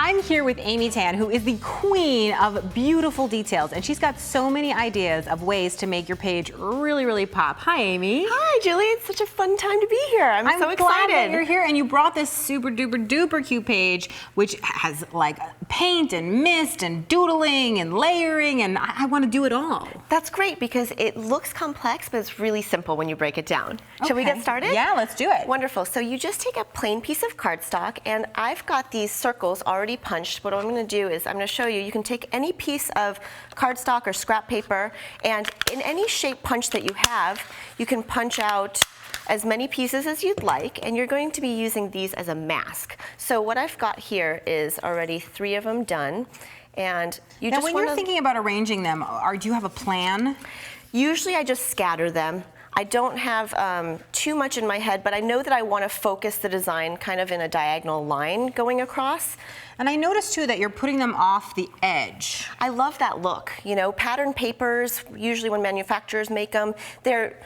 I'm here with Amy Tan, who is the queen of beautiful details, and she's got so many ideas of ways to make your page really, really pop. Hi, Amy. Hi, Julie. It's such a fun time to be here. I'm so excited. Glad that you're here, and you brought this super duper duper cute page, which has like paint and mist and doodling and layering, and I want to do it all. That's great because it looks complex, but it's really simple when you break it down. Shall we get started? Yeah, let's do it. Wonderful. So you just take a plain piece of cardstock, and I've got these circles already punched. What I'm going to do is I'm going to show you. You can take any piece of cardstock or scrap paper, and in any shape punch that you have, you can punch out as many pieces as you'd like, and you're going to be using these as a mask. So what I've got here is already 3 of them done, and you now just when you're thinking about arranging them, do you have a plan? Usually I just scatter them. I don't have too much in my head, but I know that I want to focus the design kind of in a diagonal line going across. And I noticed too that you're putting them off the edge. I love that look. You know, pattern papers, usually when manufacturers make them, they're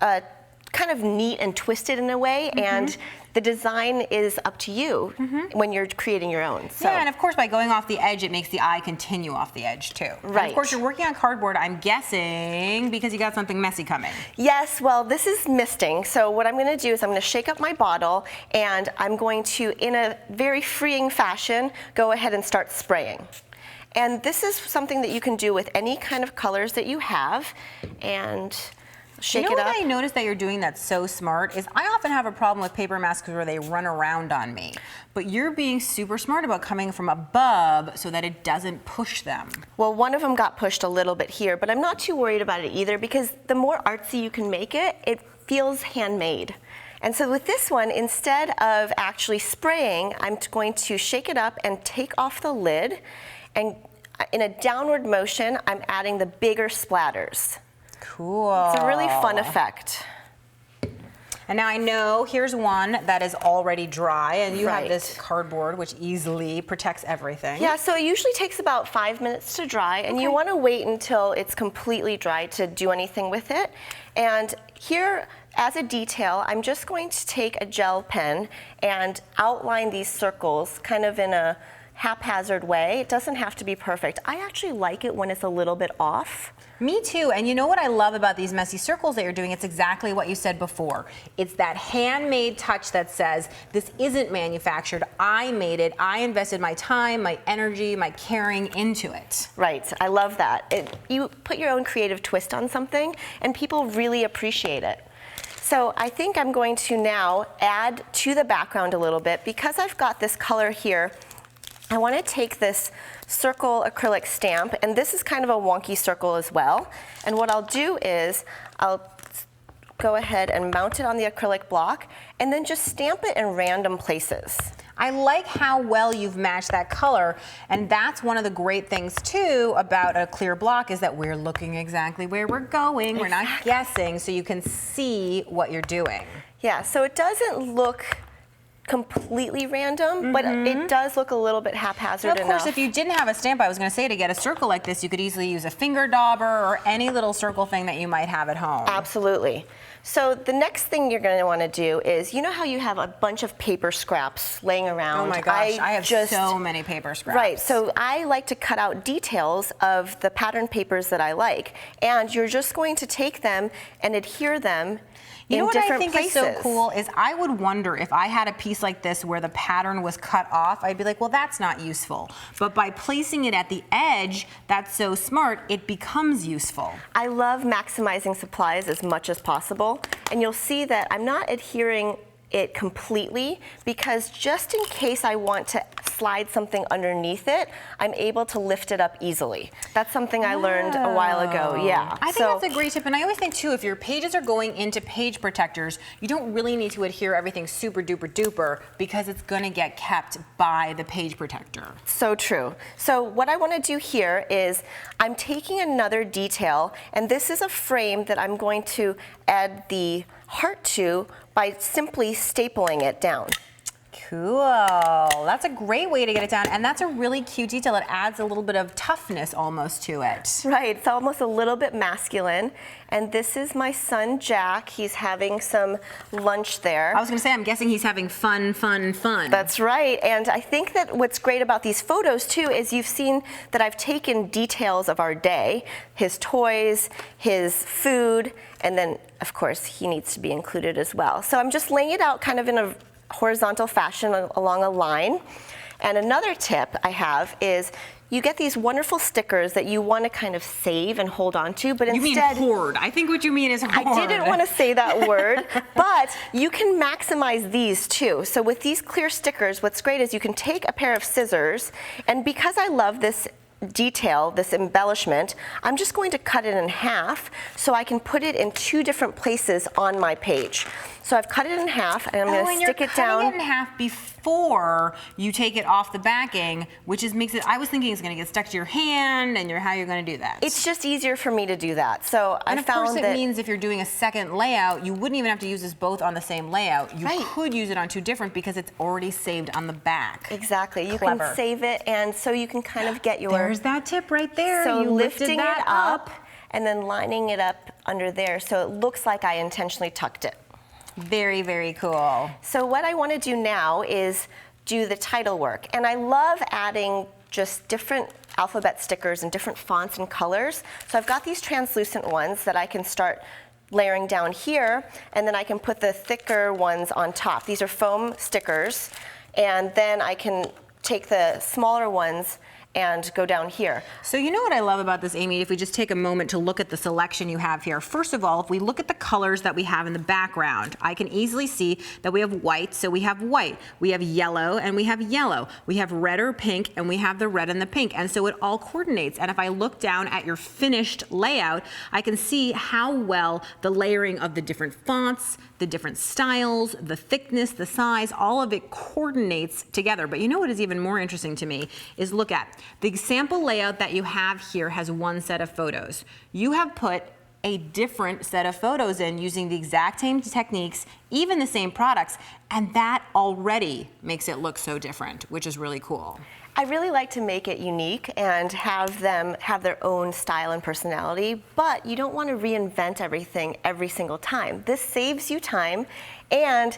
kind of neat and twisted in a way, and the design is up to you when you're creating your own. So. Yeah, and of course by going off the edge, it makes the eye continue off the edge too. Right. And of course you're working on cardboard, I'm guessing, because you got something messy coming. Yes, well this is misting, so what I'm going to do is I'm going to shake up my bottle, and I'm going to, in a very freeing fashion, go ahead and start spraying. And this is something that you can do with any kind of colors that you have, and shake it up. You know what I noticed that you're doing that's so smart is I often have a problem with paper masks where they run around on me. But you're being super smart about coming from above so that it doesn't push them. Well, one of them got pushed a little bit here, but I'm not too worried about it either because the more artsy you can make it, it feels handmade. And so with this one, instead of actually spraying, I'm going to shake it up and take off the lid. And in a downward motion, I'm adding the bigger splatters. Cool. It's a really fun effect. And now I know here's one that is already dry, and you have this cardboard which easily protects everything. Yeah, so it usually takes about 5 minutes to dry, and you want to wait until it's completely dry to do anything with it. And here, as a detail, I'm just going to take a gel pen and outline these circles kind of in a haphazard way. It doesn't have to be perfect. I actually like it when it's a little bit off. Me too, and you know what I love about these messy circles that you're doing? It's exactly what you said before. It's that handmade touch that says, this isn't manufactured, I made it, I invested my time, my energy, my caring into it. Right, I love that. You put your own creative twist on something, and people really appreciate it. So I think I'm going to now add to the background a little bit. Because I've got this color here, I want to take this circle acrylic stamp, and this is kind of a wonky circle as well. And what I'll do is I'll go ahead and mount it on the acrylic block and then just stamp it in random places. I like how well you've matched that color, and that's one of the great things too about a clear block is that we're looking exactly where we're going. We're not guessing, so you can see what you're doing. Yeah, so it doesn't look completely random, but it does look a little bit haphazard enough. Of course, if you didn't have a stamp, I was going to say to get a circle like this, you could easily use a finger dauber or any little circle thing that you might have at home. Absolutely. So the next thing you're going to want to do is, you know how you have a bunch of paper scraps laying around? Oh my gosh, I have so many paper scraps. Right, so I like to cut out details of the pattern papers that I like, and you're just going to take them and adhere them in different places. You know what I think is so cool is I would wonder if I had a piece like this where the pattern was cut off, I'd be like, well, that's not useful. But by placing it at the edge, that's so smart, it becomes useful. I love maximizing supplies as much as possible, and you'll see that I'm not adhering it completely because just in case I want to slide something underneath it, I'm able to lift it up easily. That's something I learned a while ago, yeah. I think that's a great tip, and I always think too, if your pages are going into page protectors, you don't really need to adhere everything super duper duper because it's gonna get kept by the page protector. So true. So what I want to do here is I'm taking another detail, and this is a frame that I'm going to add the heart to by simply stapling it down. Cool. That's a great way to get it down, and that's a really cute detail. It adds a little bit of toughness almost to it. Right, it's almost a little bit masculine. And this is my son, Jack. He's having some lunch there. I was gonna say, I'm guessing he's having fun. That's right, and I think that what's great about these photos too is you've seen that I've taken details of our day, his toys, his food, and then of course he needs to be included as well. So I'm just laying it out kind of in a horizontal fashion along a line. And another tip I have is you get these wonderful stickers that you want to kind of save and hold on to, but You instead— mean hoard. I think what you mean is hoard. I didn't want to say that word, but you can maximize these too. So with these clear stickers, what's great is you can take a pair of scissors, and because I love this detail, this embellishment, I'm just going to cut it in half so I can put it in 2 different places on my page. So I've cut it in half, and I'm going to stick it down. You're cutting it in half before you take it off the backing, which makes it. I was thinking it's going to get stuck to your hand, and how you're going to do that. It's just easier for me to do that. So I found that. And of course, it means if you're doing a second layout, you wouldn't even have to use this both on the same layout. You could use it on 2 different because it's already saved on the back. Exactly. You Clever. can save it, and so you can kind of get your. There's that tip right there. So you lifting lifted that it up and then lining it up under there so it looks like I intentionally tucked it. Very, very cool. So what I want to do now is do the title work. And I love adding just different alphabet stickers and different fonts and colors. So I've got these translucent ones that I can start layering down here, and then I can put the thicker ones on top. These are foam stickers, and then I can take the smaller ones and go down here. So you know what I love about this, Amy, if we just take a moment to look at the selection you have here. First of all, if we look at the colors that we have in the background, I can easily see that we have white, so we have white. We have yellow, and we have yellow. We have red or pink, and we have the red and the pink, and so it all coordinates. And if I look down at your finished layout, I can see how well the layering of the different fonts, the different styles, the thickness, the size, all of it coordinates together. But you know what is even more interesting to me is look at the sample layout that you have here has 1 set of photos. You have put a different set of photos in using the exact same techniques, even the same products, and that already makes it look so different, which is really cool. I really like to make it unique and have them have their own style and personality, but you don't want to reinvent everything every single time. This saves you time, and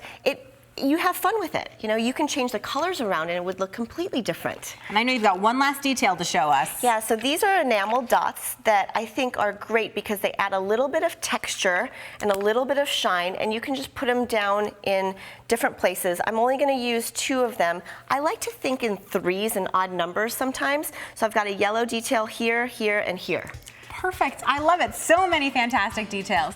you have fun with it. You know, you can change the colors around and it would look completely different. And I know you've got one last detail to show us. Yeah, so these are enamel dots that I think are great because they add a little bit of texture and a little bit of shine, and you can just put them down in different places. I'm only going to use 2 of them. I like to think in 3s and odd numbers sometimes. So I've got a yellow detail here, here, and here. Perfect. I love it. So many fantastic details.